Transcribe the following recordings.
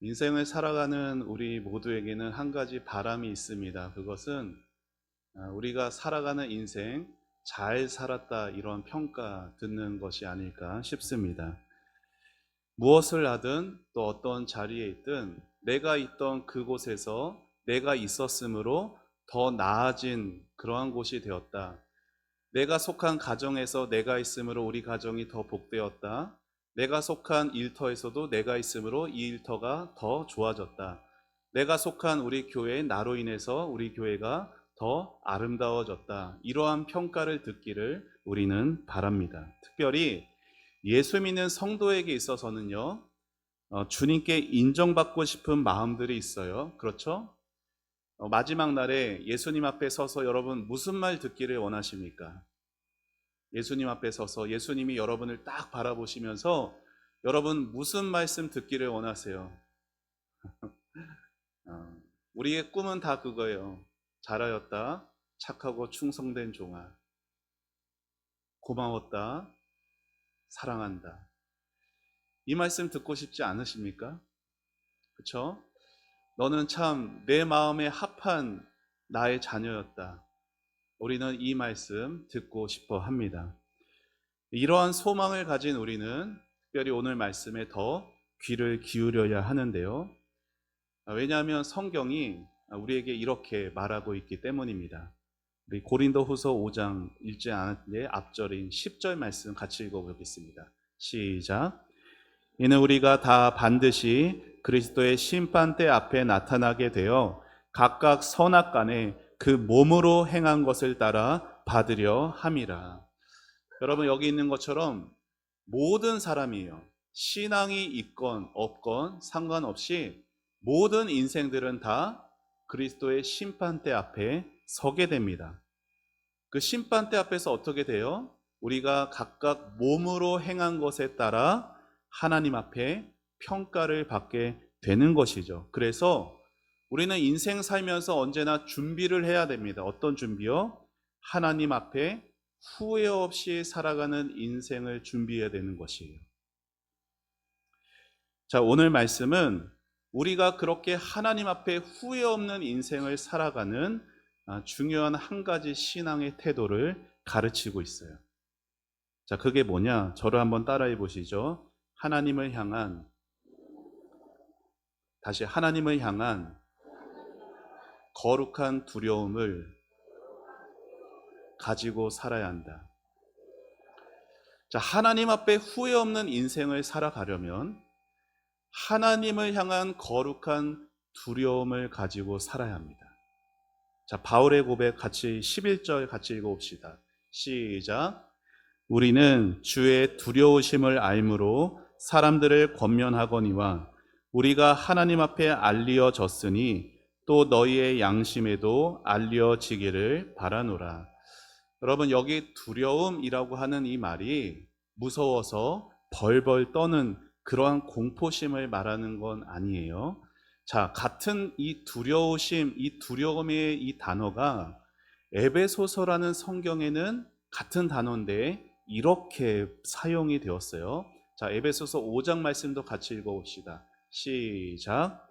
인생을 살아가는 우리 모두에게는 한 가지 바람이 있습니다. 그것은 우리가 살아가는 인생 잘 살았다 이런 평가 듣는 것이 아닐까 싶습니다. 무엇을 하든 또 어떤 자리에 있든 내가 있던 그곳에서 내가 있었으므로 더 나아진 그러한 곳이 되었다. 내가 속한 가정에서 내가 있으므로 우리 가정이 더 복되었다. 내가 속한 일터에서도 내가 있으므로 이 일터가 더 좋아졌다. 내가 속한 우리 교회 나로 인해서 우리 교회가 더 아름다워졌다. 이러한 평가를 듣기를 우리는 바랍니다. 특별히 예수 믿는 성도에게 있어서는요, 주님께 인정받고 싶은 마음들이 있어요. 그렇죠? 마지막 날에 예수님 앞에 서서 여러분 무슨 말 듣기를 원하십니까? 예수님 앞에 서서 예수님이 여러분을 딱 바라보시면서 여러분 무슨 말씀 듣기를 원하세요? 어, 우리의 꿈은 다 그거예요. 잘하였다. 착하고 충성된 종아. 고마웠다. 사랑한다. 이 말씀 듣고 싶지 않으십니까? 그렇죠? 너는 참 내 마음에 합한 나의 자녀였다. 우리는 이 말씀 듣고 싶어 합니다. 이러한 소망을 가진 우리는 특별히 오늘 말씀에 더 귀를 기울여야 하는데요. 왜냐하면 성경이 우리에게 이렇게 말하고 있기 때문입니다. 우리 고린도후서 5장 읽지 않았는데 앞절인 10절 말씀 같이 읽어보겠습니다. 시작. 이는 우리가 다 반드시 그리스도의 심판대 앞에 나타나게 되어 각각 선악간에 그 몸으로 행한 것을 따라 받으려 함이라. 여러분 여기 있는 것처럼 모든 사람이에요. 신앙이 있건 없건 상관없이 모든 인생들은 다 그리스도의 심판대 앞에 서게 됩니다. 그 심판대 앞에서 어떻게 돼요? 우리가 각각 몸으로 행한 것에 따라 하나님 앞에 평가를 받게 되는 것이죠. 그래서 우리는 인생 살면서 언제나 준비를 해야 됩니다. 어떤 준비요? 하나님 앞에 후회 없이 살아가는 인생을 준비해야 되는 것이에요. 자, 오늘 말씀은 우리가 그렇게 하나님 앞에 후회 없는 인생을 살아가는 중요한 한 가지 신앙의 태도를 가르치고 있어요. 자, 그게 뭐냐? 저를 한번 따라해 보시죠. 하나님을 향한 거룩한 두려움을 가지고 살아야 한다. 자, 하나님 앞에 후회 없는 인생을 살아가려면 하나님을 향한 거룩한 두려움을 가지고 살아야 합니다. 자, 바울의 고백 같이 11절 같이 읽어봅시다. 시작. 우리는 주의 두려우심을 알므로 사람들을 권면하거니와 우리가 하나님 앞에 알리어졌으니 또 너희의 양심에도 알려지기를 바라노라. 여러분 여기 두려움이라고 하는 이 말이 무서워서 벌벌 떠는 그러한 공포심을 말하는 건 아니에요. 자, 같은 이 두려우심, 이 두려움의 이 단어가 에베소서라는 성경에는 같은 단어인데 이렇게 사용이 되었어요. 자, 에베소서 5장 말씀도 같이 읽어봅시다. 시작.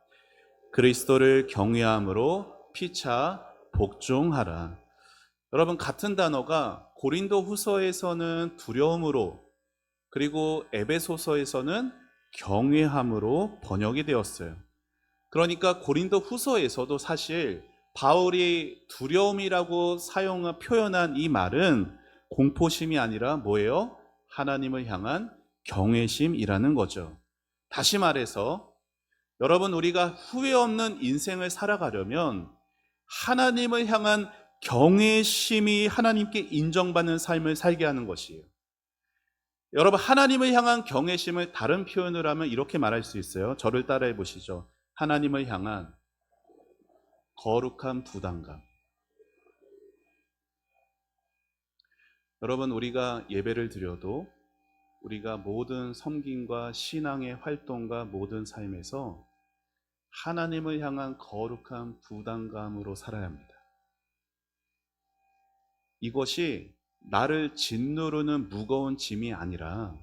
그리스도를 경외함으로 피차 복종하라. 여러분 같은 단어가 고린도 후서에서는 두려움으로 그리고 에베소서에서는 경외함으로 번역이 되었어요. 그러니까 고린도 후서에서도 사실 바울이 두려움이라고 표현한 이 말은 공포심이 아니라 뭐예요? 하나님을 향한 경외심이라는 거죠. 다시 말해서 여러분 우리가 후회 없는 인생을 살아가려면 하나님을 향한 경외심이 하나님께 인정받는 삶을 살게 하는 것이에요. 여러분 하나님을 향한 경외심을 다른 표현을 하면 이렇게 말할 수 있어요. 저를 따라해 보시죠. 하나님을 향한 거룩한 부담감. 여러분 우리가 예배를 드려도 우리가 모든 섬김과 신앙의 활동과 모든 삶에서 하나님을 향한 거룩한 부담감으로 살아야 합니다. 이것이 나를 짓누르는 무거운 짐이 아니라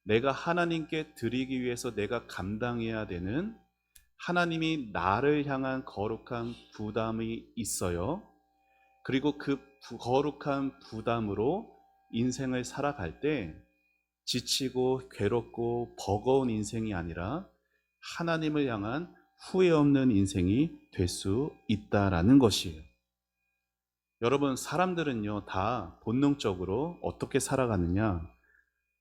내가 하나님께 드리기 위해서 내가 감당해야 되는 하나님이 나를 향한 거룩한 부담이 있어요. 그리고 그 거룩한 부담으로 인생을 살아갈 때 지치고 괴롭고 버거운 인생이 아니라 하나님을 향한 후회 없는 인생이 될 수 있다라는 것이에요. 여러분, 사람들은요, 다 본능적으로 어떻게 살아가느냐?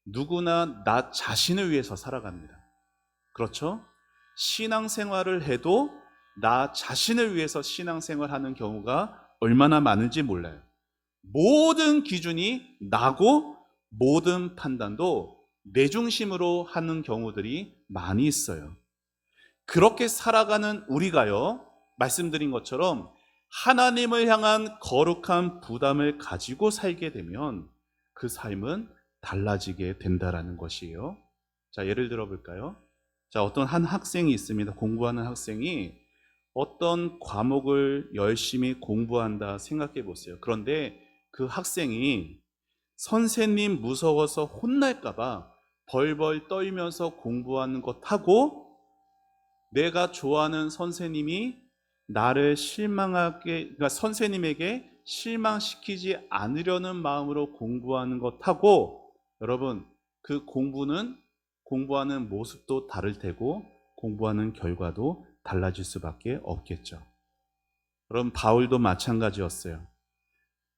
누구나 나 자신을 위해서 살아갑니다. 그렇죠? 신앙생활을 해도 나 자신을 위해서 신앙생활하는 경우가 얼마나 많은지 몰라요. 모든 기준이 나고 모든 판단도 내 중심으로 하는 경우들이 많이 있어요. 그렇게 살아가는 우리가요, 말씀드린 것처럼 하나님을 향한 거룩한 부담을 가지고 살게 되면 그 삶은 달라지게 된다라는 것이에요. 자, 예를 들어 볼까요? 자, 어떤 한 학생이 있습니다. 공부하는 학생이 어떤 과목을 열심히 공부한다 생각해 보세요. 그런데 그 학생이 선생님 무서워서 혼날까봐 벌벌 떨면서 공부하는 것하고 내가 좋아하는 선생님이 나를 실망하게, 그러니까 선생님에게 실망시키지 않으려는 마음으로 공부하는 것하고, 여러분, 그 공부하는 모습도 다를 테고 공부하는 결과도 달라질 수밖에 없겠죠. 그럼 바울도 마찬가지였어요.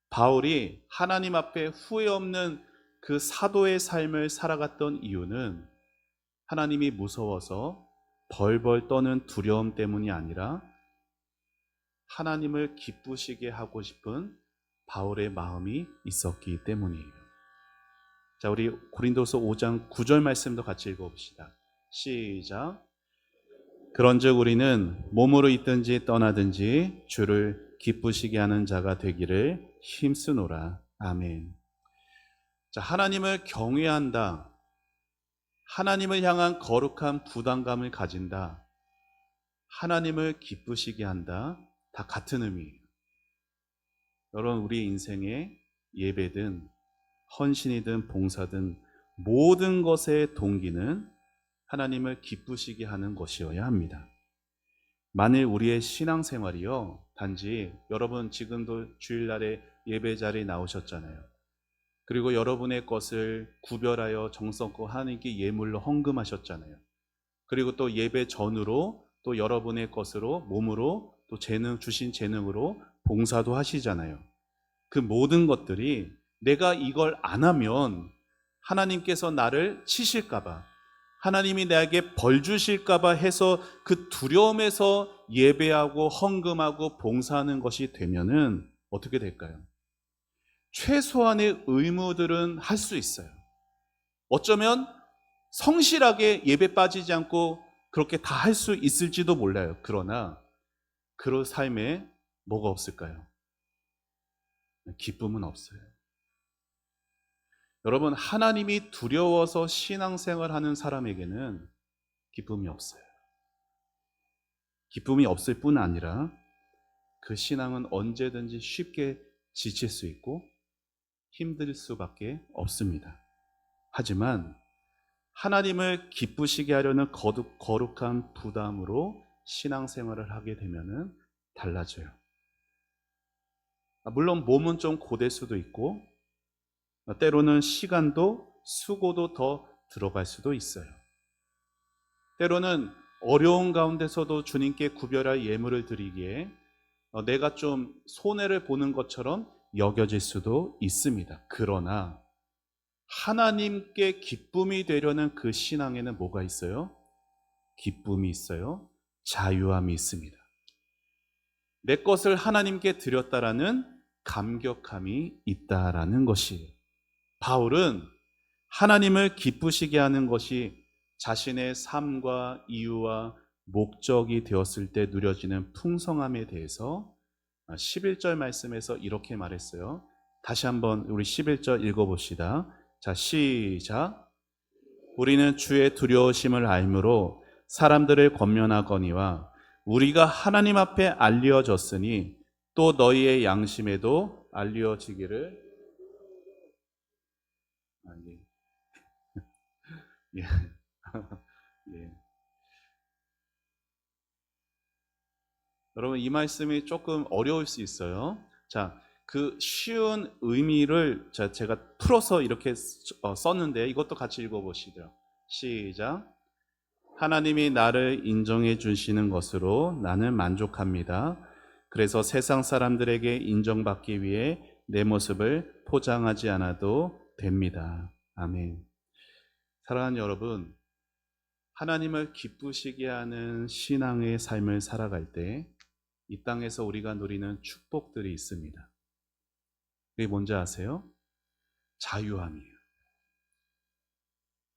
바울이 하나님 앞에 후회 없는 그 사도의 삶을 살아갔던 이유는 하나님이 무서워서 벌벌 떠는 두려움 때문이 아니라 하나님을 기쁘시게 하고 싶은 바울의 마음이 있었기 때문이에요. 자, 우리 고린도서 5장 9절 말씀도 같이 읽어봅시다. 시작. 그런즉 우리는 몸으로 있든지 떠나든지 주를 기쁘시게 하는 자가 되기를 힘쓰노라. 아멘. 자, 하나님을 경외한다. 하나님을 향한 거룩한 부담감을 가진다. 하나님을 기쁘시게 한다. 다 같은 의미예요. 여러분, 우리 인생의 예배든 헌신이든 봉사든 모든 것의 동기는 하나님을 기쁘시게 하는 것이어야 합니다. 만일 우리의 신앙생활이요, 단지 여러분 지금도 주일날에 예배 자리에 나오셨잖아요. 그리고 여러분의 것을 구별하여 정성껏 하나님께 예물로 헌금하셨잖아요. 그리고 또 예배 전으로 또 여러분의 것으로 몸으로 또 주신 재능으로 봉사도 하시잖아요. 그 모든 것들이 내가 이걸 안 하면 하나님께서 나를 치실까봐, 하나님이 나에게 벌 주실까봐 해서 그 두려움에서 예배하고 헌금하고 봉사하는 것이 되면은 어떻게 될까요? 최소한의 의무들은 할 수 있어요. 어쩌면 성실하게 예배 빠지지 않고 그렇게 다 할 수 있을지도 몰라요. 그러나 그런 삶에 뭐가 없을까요? 기쁨은 없어요. 여러분, 하나님이 두려워서 신앙생활하는 사람에게는 기쁨이 없어요. 기쁨이 없을 뿐 아니라 그 신앙은 언제든지 쉽게 지칠 수 있고 힘들 수밖에 없습니다. 하지만 하나님을 기쁘시게 하려는 거룩한 부담으로 신앙생활을 하게 되면은 달라져요. 물론 몸은 좀 고될 수도 있고 때로는 시간도 수고도 더 들어갈 수도 있어요. 때로는 어려운 가운데서도 주님께 구별할 예물을 드리기에 내가 좀 손해를 보는 것처럼 여겨질 수도 있습니다. 그러나 하나님께 기쁨이 되려는 그 신앙에는 뭐가 있어요? 기쁨이 있어요. 자유함이 있습니다. 내 것을 하나님께 드렸다라는 감격함이 있다라는 것이에요. 바울은 하나님을 기쁘시게 하는 것이 자신의 삶과 이유와 목적이 되었을 때 누려지는 풍성함에 대해서 11절 말씀에서 이렇게 말했어요. 다시 한번 우리 11절 읽어봅시다. 자, 시작. 우리는 주의 두려우심을 알므로 사람들을 권면하거니와 우리가 하나님 앞에 알려졌으니 또 너희의 양심에도 알려지기를. 예. 예. 예. 여러분, 이 말씀이 조금 어려울 수 있어요. 자, 그 쉬운 의미를 제가 풀어서 이렇게 썼는데 이것도 같이 읽어보시죠. 시작. 하나님이 나를 인정해 주시는 것으로 나는 만족합니다. 그래서 세상 사람들에게 인정받기 위해 내 모습을 포장하지 않아도 됩니다. 아멘. 사랑하는 여러분, 하나님을 기쁘시게 하는 신앙의 삶을 살아갈 때 이 땅에서 우리가 누리는 축복들이 있습니다. 그게 뭔지 아세요? 자유함이에요.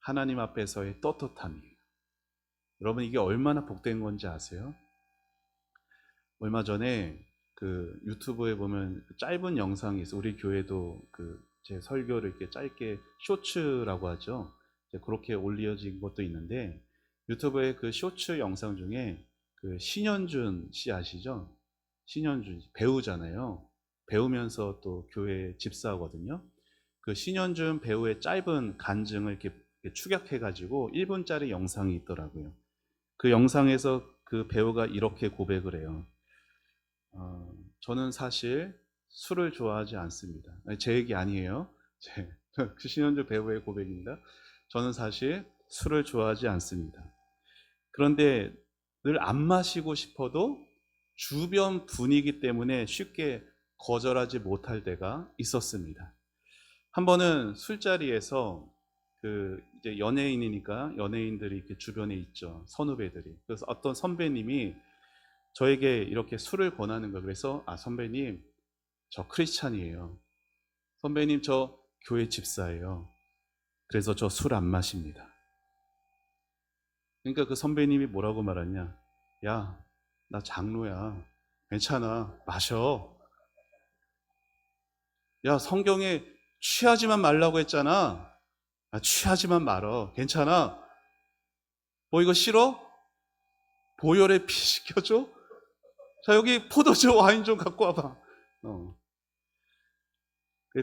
하나님 앞에서의 떳떳함이에요. 여러분, 이게 얼마나 복된 건지 아세요? 얼마 전에 그 유튜브에 보면 짧은 영상이 있어요. 우리 교회도 그 제 설교를 이렇게 짧게 쇼츠라고 하죠. 그렇게 올려진 것도 있는데, 유튜브에 그 쇼츠 영상 중에 그 신현준 씨 아시죠? 신현준 배우잖아요. 배우면서 또 교회 집사거든요. 그 신현준 배우의 짧은 간증을 이렇게 축약해가지고 1분짜리 영상이 있더라고요. 그 영상에서 그 배우가 이렇게 고백을 해요. 저는 사실 술을 좋아하지 않습니다. 제 얘기 아니에요. 신현주 배우의 고백입니다. 저는 사실 술을 좋아하지 않습니다. 그런데 늘 안 마시고 싶어도 주변 분위기 때문에 쉽게 거절하지 못할 때가 있었습니다. 한 번은 술자리에서 그 이제 연예인이니까 연예인들이 이렇게 주변에 있죠. 선후배들이. 그래서 어떤 선배님이 저에게 이렇게 술을 권하는 거예요. 그래서 선배님, 저 크리스찬이에요. 선배님, 저 교회 집사예요. 그래서 저 술 안 마십니다. 그러니까 그 선배님이 뭐라고 말하냐? 야, 나 장로야. 괜찮아. 마셔. 야, 성경에 취하지만 말라고 했잖아. 취하지만 말어. 괜찮아. 뭐 이거 싫어? 보혈에 피 시켜줘? 자, 여기 포도주 와인 좀 갖고 와봐.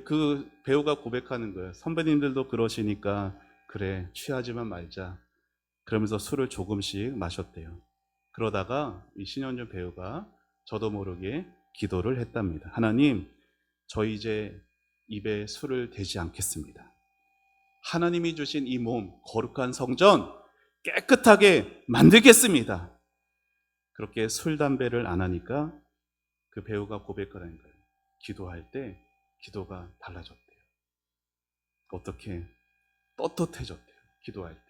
그 배우가 고백하는 거예요. 선배님들도 그러시니까 그래, 취하지만 말자. 그러면서 술을 조금씩 마셨대요. 그러다가 이 신현준 배우가 저도 모르게 기도를 했답니다. 하나님, 저 이제 입에 술을 대지 않겠습니다. 하나님이 주신 이 몸, 거룩한 성전 깨끗하게 만들겠습니다. 그렇게 술, 담배를 안 하니까 그 배우가 고백하는 거예요. 기도할 때 기도가 달라졌대요. 어떻게? 떳떳해졌대요. 기도할 때.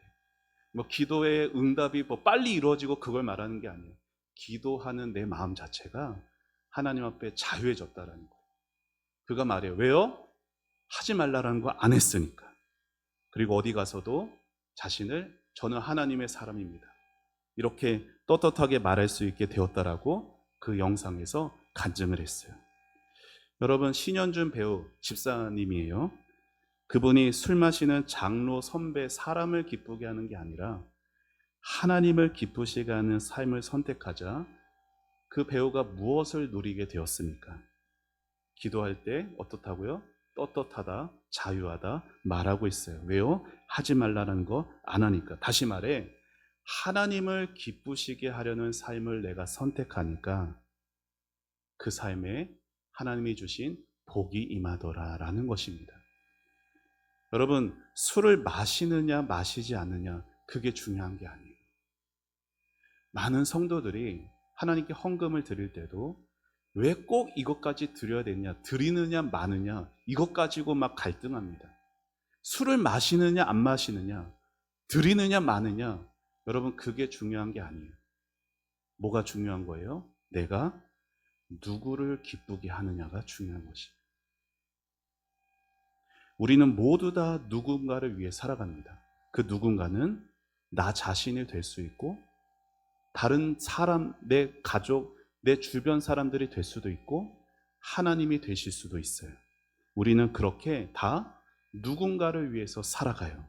뭐 기도의 응답이 뭐 빨리 이루어지고 그걸 말하는 게 아니에요. 기도하는 내 마음 자체가 하나님 앞에 자유해졌다라는 거예요. 그가 말해요. 왜요? 하지 말라라는 거 안 했으니까. 그리고 어디 가서도 자신을 저는 하나님의 사람입니다. 이렇게 떳떳하게 말할 수 있게 되었다라고 그 영상에서 간증을 했어요. 여러분, 신현준 배우 집사님이에요. 그분이 술 마시는 장로 선배 사람을 기쁘게 하는 게 아니라 하나님을 기쁘시게 하는 삶을 선택하자 그 배우가 무엇을 누리게 되었습니까? 기도할 때 어떻다고요? 떳떳하다, 자유하다 말하고 있어요. 왜요? 하지 말라는 거 안 하니까. 다시 말해, 하나님을 기쁘시게 하려는 삶을 내가 선택하니까 그 삶에 하나님이 주신 복이 임하더라라는 것입니다. 여러분, 술을 마시느냐 마시지 않느냐 그게 중요한 게 아니에요. 많은 성도들이 하나님께 헌금을 드릴 때도 왜 꼭 이것까지 드려야 되냐, 드리느냐 마느냐 이것 가지고 막 갈등합니다. 술을 마시느냐 안 마시느냐, 드리느냐 마느냐, 여러분 그게 중요한 게 아니에요. 뭐가 중요한 거예요? 내가 누구를 기쁘게 하느냐가 중요한 것이에요. 우리는 모두 다 누군가를 위해 살아갑니다. 그 누군가는 나 자신이 될 수 있고 다른 사람, 내 가족, 내 주변 사람들이 될 수도 있고 하나님이 되실 수도 있어요. 우리는 그렇게 다 누군가를 위해서 살아가요.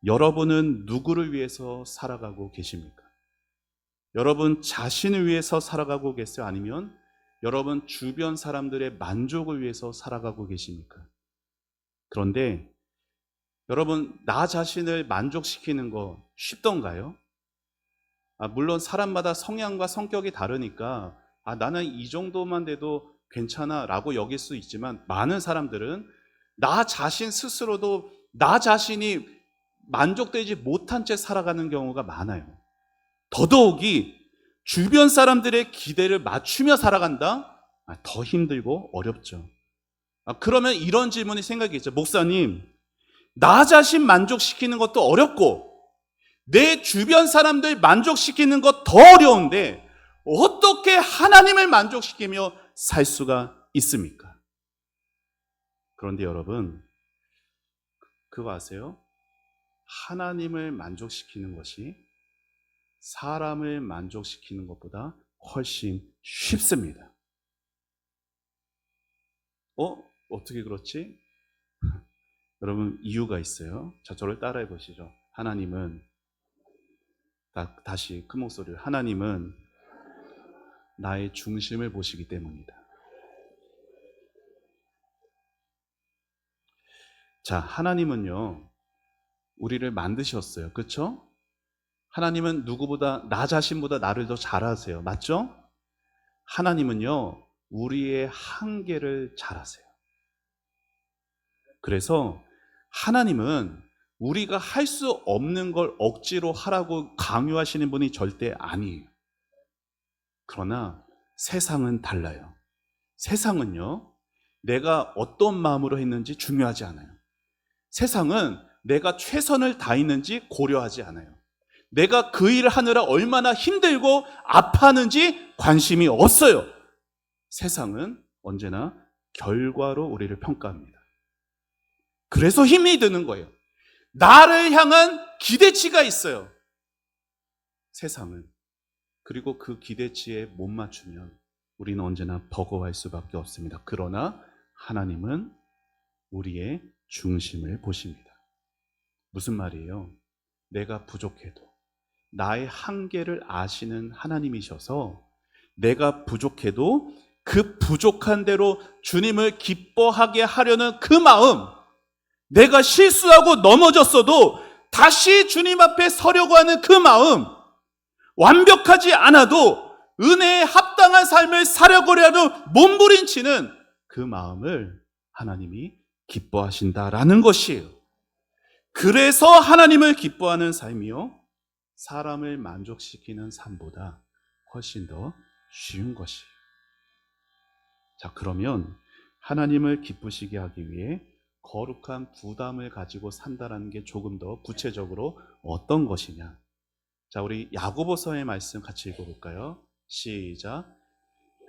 여러분은 누구를 위해서 살아가고 계십니까? 여러분 자신을 위해서 살아가고 계세요? 아니면 여러분 주변 사람들의 만족을 위해서 살아가고 계십니까? 그런데 여러분, 나 자신을 만족시키는 거 쉽던가요? 물론 사람마다 성향과 성격이 다르니까 나는 이 정도만 돼도 괜찮아 라고 여길 수 있지만, 많은 사람들은 나 자신 스스로도 나 자신이 만족되지 못한 채 살아가는 경우가 많아요. 더더욱이 주변 사람들의 기대를 맞추며 살아간다? 더 힘들고 어렵죠. 그러면 이런 질문이 생각이겠죠. 목사님, 나 자신 만족시키는 것도 어렵고 내 주변 사람들 만족시키는 것 더 어려운데 어떻게 하나님을 만족시키며 살 수가 있습니까? 그런데 여러분, 그거 아세요? 하나님을 만족시키는 것이 사람을 만족시키는 것보다 훨씬 쉽습니다. 어떻게 그렇지? 여러분, 이유가 있어요. 자, 저를 따라해 보시죠. 하나님은, 다시 큰 목소리로, 하나님은 나의 중심을 보시기 때문이다. 자, 하나님은요, 우리를 만드셨어요. 그렇죠? 하나님은 누구보다, 나 자신보다 나를 더 잘 아세요. 맞죠? 하나님은요, 우리의 한계를 잘 아세요. 그래서 하나님은 우리가 할 수 없는 걸 억지로 하라고 강요하시는 분이 절대 아니에요. 그러나 세상은 달라요. 세상은요, 내가 어떤 마음으로 했는지 중요하지 않아요. 세상은 내가 최선을 다했는지 고려하지 않아요. 내가 그 일을 하느라 얼마나 힘들고 아파하는지 관심이 없어요. 세상은 언제나 결과로 우리를 평가합니다. 그래서 힘이 드는 거예요. 나를 향한 기대치가 있어요. 세상은. 그리고 그 기대치에 못 맞추면 우리는 언제나 버거워할 수밖에 없습니다. 그러나 하나님은 우리의 중심을 보십니다. 무슨 말이에요? 내가 부족해도 나의 한계를 아시는 하나님이셔서 내가 부족해도 그 부족한 대로 주님을 기뻐하게 하려는 그 마음, 내가 실수하고 넘어졌어도 다시 주님 앞에 서려고 하는 그 마음, 완벽하지 않아도 은혜에 합당한 삶을 살려고 하는 몸부림치는 그 마음을 하나님이 기뻐하신다라는 것이에요. 그래서 하나님을 기뻐하는 삶이요, 사람을 만족시키는 삶보다 훨씬 더 쉬운 것이에요. 자, 그러면 하나님을 기쁘시게 하기 위해 거룩한 부담을 가지고 산다라는 게 조금 더 구체적으로 어떤 것이냐. 자, 우리 야고보서의 말씀 같이 읽어볼까요? 시작.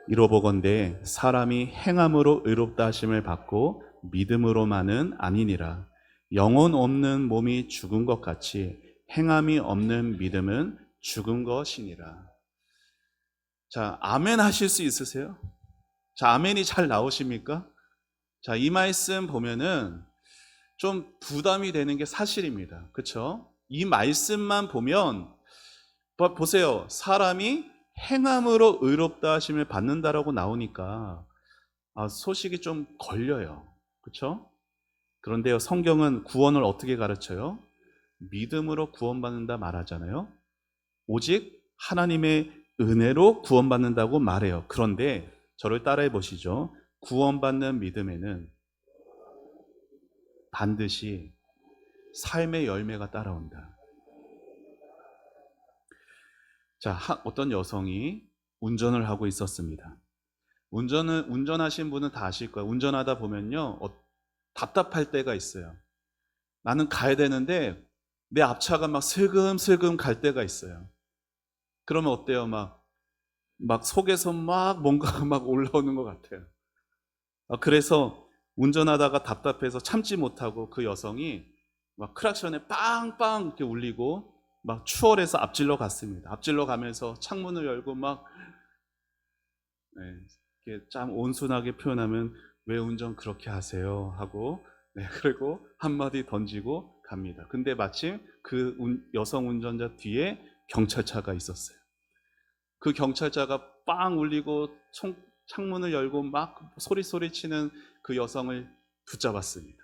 이로보건대 사람이 행함으로 의롭다 하심을 받고 믿음으로만은 아니니라. 영혼 없는 몸이 죽은 것 같이 행함이 없는 믿음은 죽은 것이니라. 자, 아멘 하실 수 있으세요? 자, 아멘이 잘 나오십니까? 자, 이 말씀 보면은 좀 부담이 되는 게 사실입니다. 그렇죠? 이 말씀만 보면 보세요. 사람이 행함으로 의롭다 하심을 받는다라고 나오니까 소식이 좀 걸려요. 그렇죠? 그런데요, 성경은 구원을 어떻게 가르쳐요? 믿음으로 구원받는다 말하잖아요. 오직 하나님의 은혜로 구원받는다고 말해요. 그런데 저를 따라해 보시죠. 구원받는 믿음에는 반드시 삶의 열매가 따라온다. 자, 어떤 여성이 운전을 하고 있었습니다. 운전하신 분은 다 아실 거예요. 운전하다 보면요, 답답할 때가 있어요. 나는 가야 되는데 내 앞차가 막 슬금슬금 갈 때가 있어요. 그러면 어때요? 막 속에서 막 뭔가 막 올라오는 것 같아요. 그래서 운전하다가 답답해서 참지 못하고 그 여성이 막 크락션에 빵빵 이렇게 울리고 막 추월해서 앞질러 갔습니다. 앞질러 가면서 창문을 열고 막 이렇게 참 온순하게 표현하면 왜 운전 그렇게 하세요? 하고 그리고 한마디 던지고 갑니다. 근데 마침 그 여성 운전자 뒤에 경찰차가 있었어요. 그 경찰차가 빵 울리고 창문을 열고 막 소리 치는 그 여성을 붙잡았습니다.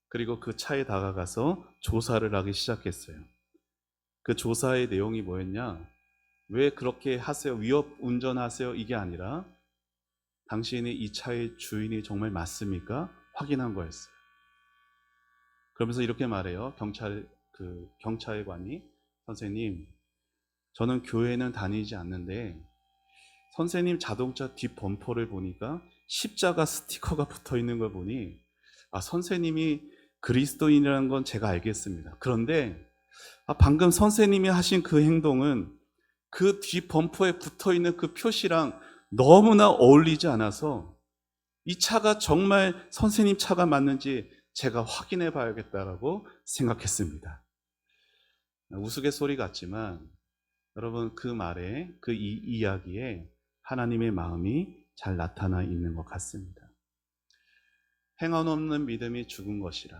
그리고 그 차에 다가가서 조사를 하기 시작했어요. 그 조사의 내용이 뭐였냐? 왜 그렇게 하세요? 위협 운전하세요? 이게 아니라 당신이 이 차의 주인이 정말 맞습니까? 확인한 거였어요. 그러면서 이렇게 말해요. 경찰관이, 선생님, 저는 교회는 다니지 않는데 선생님 자동차 뒷 범퍼를 보니까 십자가 스티커가 붙어 있는 걸 보니 선생님이 그리스도인이라는 건 제가 알겠습니다. 그런데 방금 선생님이 하신 그 행동은 그 뒷 범퍼에 붙어 있는 그 표시랑 너무나 어울리지 않아서 이 차가 정말 선생님 차가 맞는지 제가 확인해 봐야겠다라고 생각했습니다. 우스갯소리 같지만 여러분, 그 말에, 그 이야기에 하나님의 마음이 잘 나타나 있는 것 같습니다. 행함 없는 믿음이 죽은 것이라.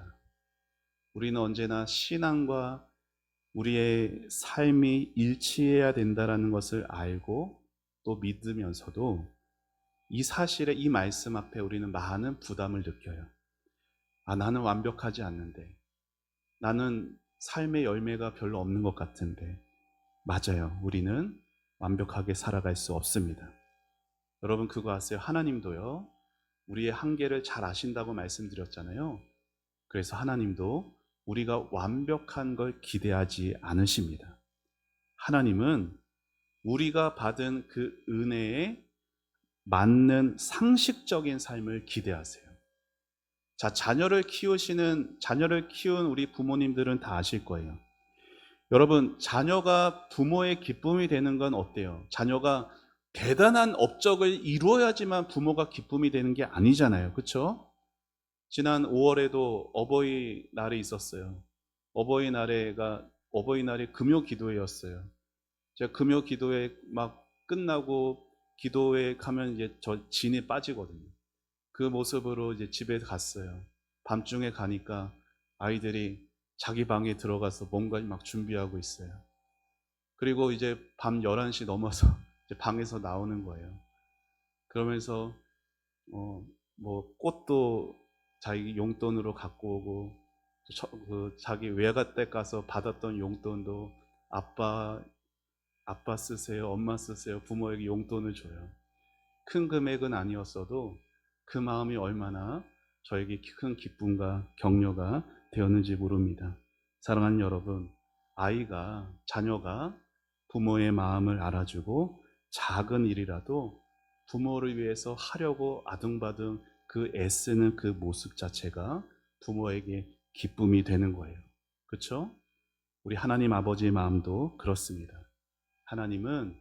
우리는 언제나 신앙과 우리의 삶이 일치해야 된다는 것을 알고 또 믿으면서도 이 사실에, 이 말씀 앞에 우리는 많은 부담을 느껴요. 나는 완벽하지 않는데, 나는 삶의 열매가 별로 없는 것 같은데. 맞아요. 우리는 완벽하게 살아갈 수 없습니다. 여러분, 그거 아세요? 하나님도요, 우리의 한계를 잘 아신다고 말씀드렸잖아요. 그래서 하나님도 우리가 완벽한 걸 기대하지 않으십니다. 하나님은 우리가 받은 그 은혜에 맞는 상식적인 삶을 기대하세요. 자, 자녀를 키운 우리 부모님들은 다 아실 거예요. 여러분, 자녀가 부모의 기쁨이 되는 건 어때요? 자녀가 대단한 업적을 이루어야지만 부모가 기쁨이 되는 게 아니잖아요. 그렇죠? 지난 5월에도 어버이날이 있었어요. 어버이날이 금요 기도회였어요. 제가 금요 기도회 막 끝나고 기도회 가면 이제 저 진이 빠지거든요. 그 모습으로 이제 집에 갔어요. 밤중에 가니까 아이들이 자기 방에 들어가서 뭔가 막 준비하고 있어요. 그리고 이제 밤 11시 넘어서 이제 방에서 나오는 거예요. 그러면서 뭐 꽃도 자기 용돈으로 갖고 오고, 자기 외갓댁 가서 받았던 용돈도 아빠 쓰세요, 엄마 쓰세요, 부모에게 용돈을 줘요. 큰 금액은 아니었어도 그 마음이 얼마나 저에게 큰 기쁨과 격려가 되었는지 모릅니다. 사랑하는 여러분, 자녀가 부모의 마음을 알아주고 작은 일이라도 부모를 위해서 하려고 아등바등 그 애쓰는 그 모습 자체가 부모에게 기쁨이 되는 거예요. 그렇죠? 우리 하나님 아버지의 마음도 그렇습니다. 하나님은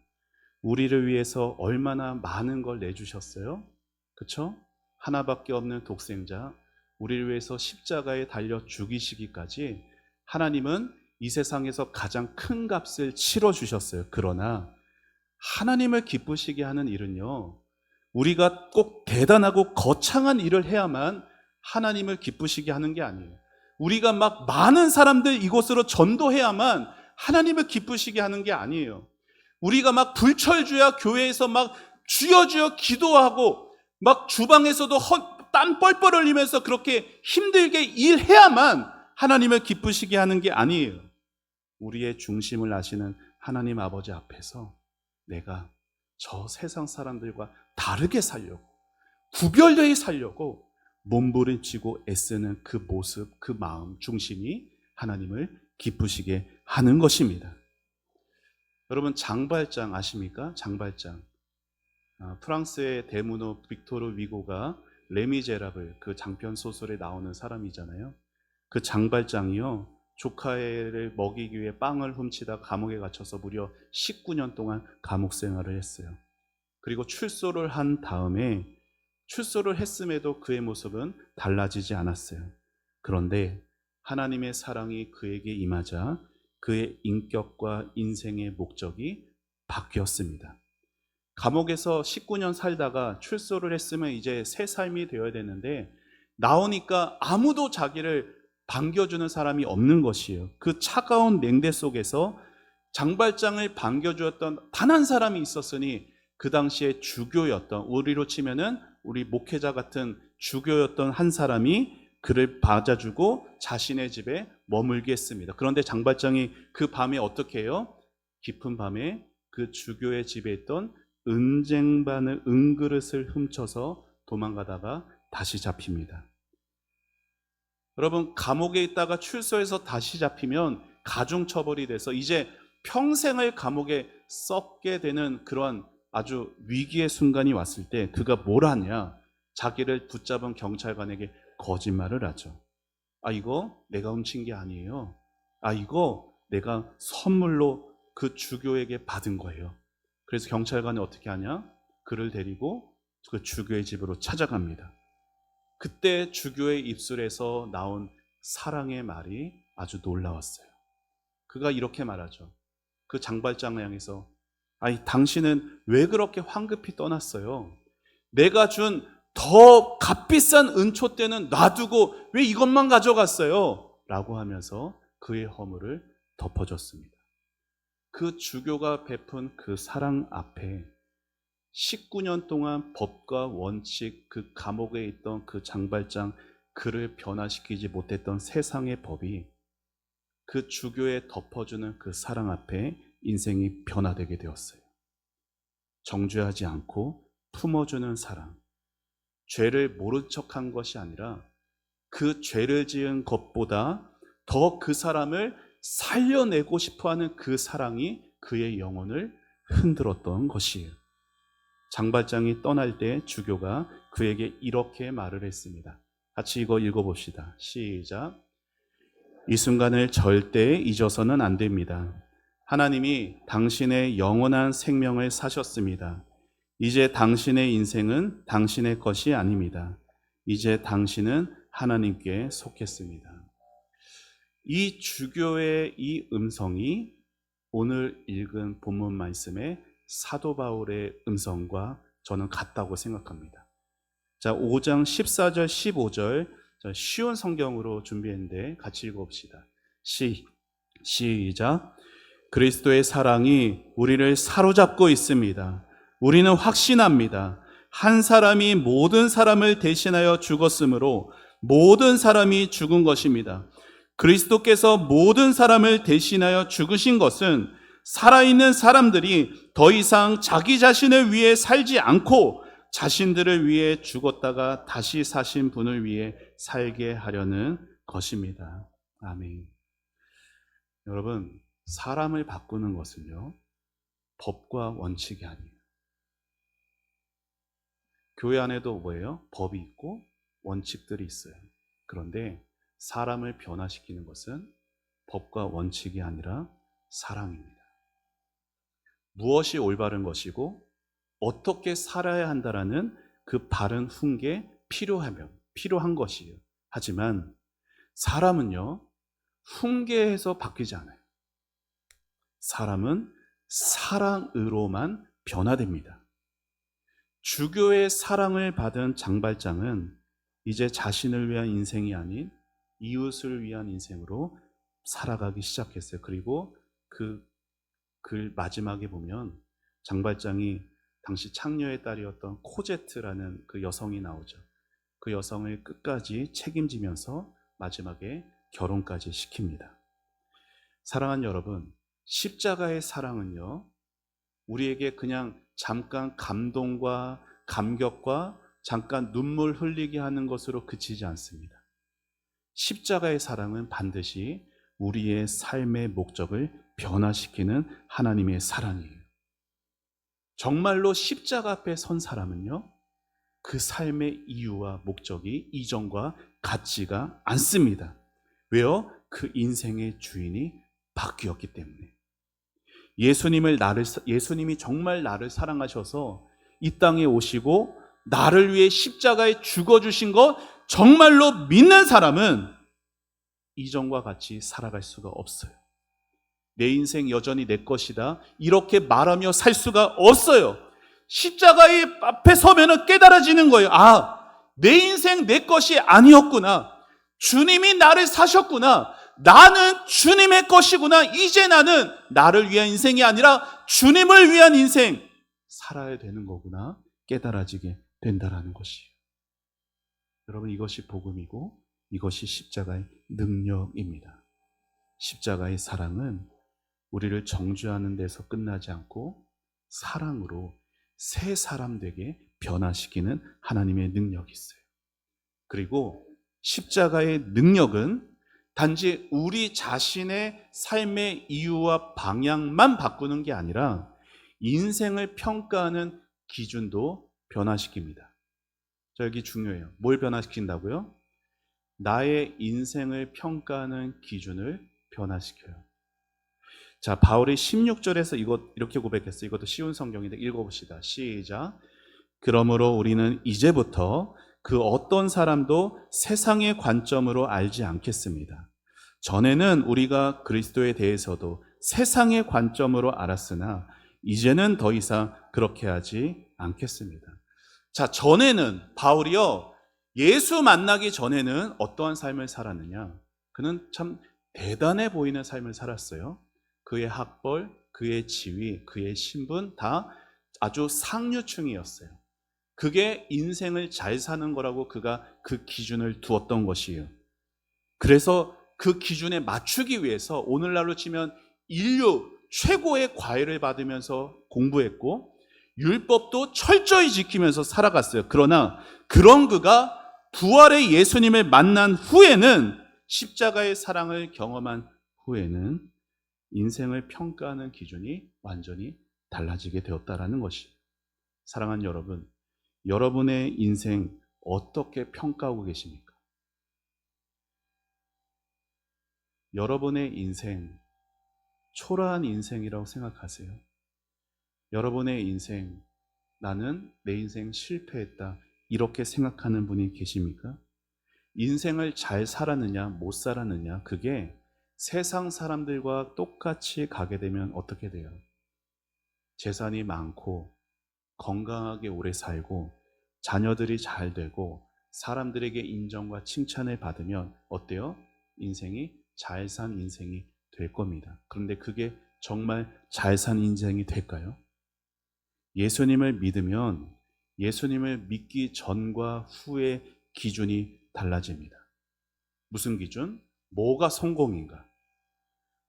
우리를 위해서 얼마나 많은 걸 내주셨어요? 그렇죠? 하나밖에 없는 독생자, 우리를 위해서 십자가에 달려 죽이시기까지 하나님은 이 세상에서 가장 큰 값을 치러 주셨어요. 그러나 하나님을 기쁘시게 하는 일은요, 우리가 꼭 대단하고 거창한 일을 해야만 하나님을 기쁘시게 하는 게 아니에요. 우리가 막 많은 사람들 이곳으로 전도해야만 하나님을 기쁘시게 하는 게 아니에요. 우리가 막 불철주야 교회에서 막 주여 주여 기도하고 막 주방에서도 땀 뻘뻘 흘리면서 그렇게 힘들게 일해야만 하나님을 기쁘시게 하는 게 아니에요. 우리의 중심을 아시는 하나님 아버지 앞에서 내가 저 세상 사람들과 다르게 살려고, 구별되어 살려고 몸부림치고 애쓰는 그 모습, 그 마음 중심이 하나님을 기쁘시게 하는 것입니다. 여러분, 장발장 아십니까? 장발장. 프랑스의 대문호 빅토르 위고가 레미제라블, 그 장편 소설에 나오는 사람이잖아요. 그 장발장이요, 조카를 먹이기 위해 빵을 훔치다 감옥에 갇혀서 무려 19년 동안 감옥 생활을 했어요. 그리고 출소를 한 다음에 출소를 했음에도 그의 모습은 달라지지 않았어요. 그런데 하나님의 사랑이 그에게 임하자 그의 인격과 인생의 목적이 바뀌었습니다. 감옥에서 19년 살다가 출소를 했으면 이제 새 삶이 되어야 되는데 나오니까 아무도 자기를 반겨주는 사람이 없는 것이에요. 그 차가운 냉대 속에서 장발장을 반겨주었던 단 한 사람이 있었으니 그 당시에 주교였던, 우리로 치면은 우리 목회자 같은 주교였던 한 사람이 그를 받아주고 자신의 집에 머물게 했습니다. 그런데 장발장이 그 밤에 어떻게 해요? 깊은 밤에 그 주교의 집에 있던 은쟁반을, 은그릇을 훔쳐서 도망가다가 다시 잡힙니다. 여러분, 감옥에 있다가 출소해서 다시 잡히면 가중처벌이 돼서 이제 평생을 감옥에 썩게 되는 그런 아주 위기의 순간이 왔을 때 그가 뭘 하냐? 자기를 붙잡은 경찰관에게 거짓말을 하죠. 아, 이거 내가 훔친 게 아니에요. 아, 이거 내가 선물로 그 주교에게 받은 거예요. 그래서 경찰관이 어떻게 하냐? 그를 데리고 그 주교의 집으로 찾아갑니다. 그때 주교의 입술에서 나온 사랑의 말이 아주 놀라웠어요. 그가 이렇게 말하죠. 그 장발장을 향해서, 아니, 당신은 왜 그렇게 황급히 떠났어요? 내가 준 더 값비싼 은초 때는 놔두고 왜 이것만 가져갔어요? 라고 하면서 그의 허물을 덮어줬습니다. 그 주교가 베푼 그 사랑 앞에 19년 동안 법과 원칙, 그 감옥에 있던 그 장발장, 그를 변화시키지 못했던 세상의 법이 그 주교에 덮어주는 그 사랑 앞에 인생이 변화되게 되었어요. 정죄하지 않고 품어주는 사랑. 죄를 모른 척한 것이 아니라 그 죄를 지은 것보다 더 그 사람을 살려내고 싶어하는 그 사랑이 그의 영혼을 흔들었던 것이에요. 장발장이 떠날 때 주교가 그에게 이렇게 말을 했습니다. 같이 이거 읽어봅시다. 시작. 이 순간을 절대 잊어서는 안 됩니다. 하나님이 당신의 영원한 생명을 사셨습니다. 이제 당신의 인생은 당신의 것이 아닙니다. 이제 당신은 하나님께 속했습니다. 이 주교의 이 음성이 오늘 읽은 본문 말씀의 사도 바울의 음성과 저는 같다고 생각합니다. 자, 5장 14절 15절 쉬운 성경으로 준비했는데 같이 읽어봅시다. 시작. 그리스도의 사랑이 우리를 사로잡고 있습니다. 우리는 확신합니다. 한 사람이 모든 사람을 대신하여 죽었으므로 모든 사람이 죽은 것입니다. 그리스도께서 모든 사람을 대신하여 죽으신 것은 살아있는 사람들이 더 이상 자기 자신을 위해 살지 않고 자신들을 위해 죽었다가 다시 사신 분을 위해 살게 하려는 것입니다. 아멘. 여러분, 사람을 바꾸는 것은요, 법과 원칙이 아니에요. 교회 안에도 뭐예요? 법이 있고 원칙들이 있어요. 그런데 사람을 변화시키는 것은 법과 원칙이 아니라 사랑입니다. 무엇이 올바른 것이고 어떻게 살아야 한다라는 그 바른 훈계 필요한 것이에요. 하지만 사람은요, 훈계에서 바뀌지 않아요. 사람은 사랑으로만 변화됩니다. 주교의 사랑을 받은 장발장은 이제 자신을 위한 인생이 아닌 이웃을 위한 인생으로 살아가기 시작했어요. 그리고 그 글 마지막에 보면 장발장이 당시 창녀의 딸이었던 코제트라는 그 여성이 나오죠. 그 여성을 끝까지 책임지면서 마지막에 결혼까지 시킵니다. 사랑하는 여러분, 십자가의 사랑은요, 우리에게 그냥 잠깐 감동과 감격과 잠깐 눈물 흘리게 하는 것으로 그치지 않습니다. 십자가의 사랑은 반드시 우리의 삶의 목적을 변화시키는 하나님의 사랑이에요. 정말로 십자가 앞에 선 사람은요, 그 삶의 이유와 목적이 이전과 같지가 않습니다. 왜요? 그 인생의 주인이 바뀌었기 때문에. 예수님이 정말 나를 사랑하셔서 이 땅에 오시고 나를 위해 십자가에 죽어주신 것 정말로 믿는 사람은 이전과 같이 살아갈 수가 없어요. 내 인생 여전히 내 것이다, 이렇게 말하며 살 수가 없어요. 십자가의 앞에 서면은 깨달아지는 거예요. 아, 내 인생 내 것이 아니었구나. 주님이 나를 사셨구나. 나는 주님의 것이구나. 이제 나는 나를 위한 인생이 아니라 주님을 위한 인생 살아야 되는 거구나. 깨달아지게 된다라는 것이에요. 여러분, 이것이 복음이고 이것이 십자가의 능력입니다. 십자가의 사랑은 우리를 정죄하는 데서 끝나지 않고 사랑으로 새 사람 되게 변화시키는 하나님의 능력이 있어요. 그리고 십자가의 능력은 단지 우리 자신의 삶의 이유와 방향만 바꾸는 게 아니라 인생을 평가하는 기준도 변화시킵니다. 자, 여기 중요해요. 뭘 변화시킨다고요? 나의 인생을 평가하는 기준을 변화시켜요. 자, 바울이 16절에서 이렇게 고백했어요. 이것도 쉬운 성경인데 읽어봅시다. 시작. 그러므로 우리는 이제부터 그 어떤 사람도 세상의 관점으로 알지 않겠습니다. 전에는 우리가 그리스도에 대해서도 세상의 관점으로 알았으나 이제는 더 이상 그렇게 하지 않겠습니다. 자, 전에는 바울이요, 예수 만나기 전에는 어떠한 삶을 살았느냐? 그는 참 대단해 보이는 삶을 살았어요. 그의 학벌, 그의 지위, 그의 신분 다 아주 상류층이었어요. 그게 인생을 잘 사는 거라고 그가 그 기준을 두었던 것이에요. 그래서 그 기준에 맞추기 위해서 오늘날로 치면 인류 최고의 과외를 받으면서 공부했고 율법도 철저히 지키면서 살아갔어요. 그러나 그런 그가 부활의 예수님을 만난 후에는, 십자가의 사랑을 경험한 후에는 인생을 평가하는 기준이 완전히 달라지게 되었다라는 것이에요. 사랑하는 여러분, 여러분의 인생 어떻게 평가하고 계십니까? 여러분의 인생 초라한 인생이라고 생각하세요? 여러분의 인생, 나는 내 인생 실패했다, 이렇게 생각하는 분이 계십니까? 인생을 잘 살았느냐 못 살았느냐, 그게 세상 사람들과 똑같이 가게 되면 어떻게 돼요? 재산이 많고 건강하게 오래 살고 자녀들이 잘 되고 사람들에게 인정과 칭찬을 받으면 어때요? 인생이 잘 산 인생이 될 겁니다. 그런데 그게 정말 잘 산 인생이 될까요? 예수님을 믿으면 예수님을 믿기 전과 후의 기준이 달라집니다. 무슨 기준? 뭐가 성공인가?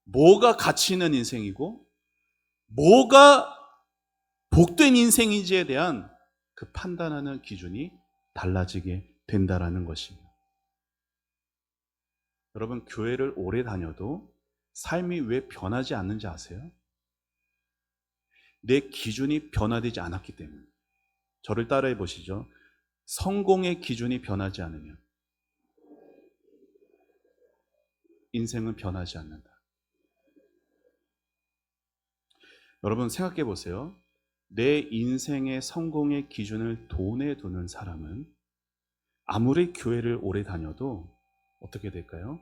뭐가 가치 있는 인생이고 뭐가 복된 인생인지에 대한 그 판단하는 기준이 달라지게 된다라는 것입니다. 여러분, 교회를 오래 다녀도 삶이 왜 변하지 않는지 아세요? 내 기준이 변화되지 않았기 때문에. 저를 따라해 보시죠. 성공의 기준이 변하지 않으면 인생은 변하지 않는다. 여러분 생각해 보세요. 내 인생의 성공의 기준을 돈에 두는 사람은 아무리 교회를 오래 다녀도 어떻게 될까요?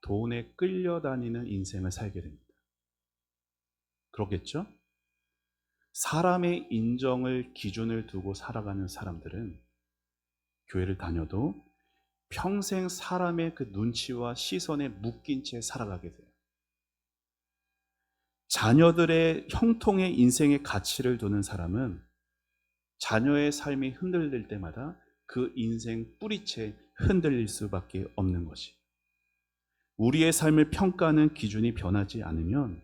돈에 끌려다니는 인생을 살게 됩니다. 그렇겠죠? 사람의 인정을 기준을 두고 살아가는 사람들은 교회를 다녀도 평생 사람의 그 눈치와 시선에 묶인 채 살아가게 돼요. 자녀들의 형통의 인생의 가치를 두는 사람은 자녀의 삶이 흔들릴 때마다 그 인생 뿌리채 흔들릴 수밖에 없는 것이. 우리의 삶을 평가하는 기준이 변하지 않으면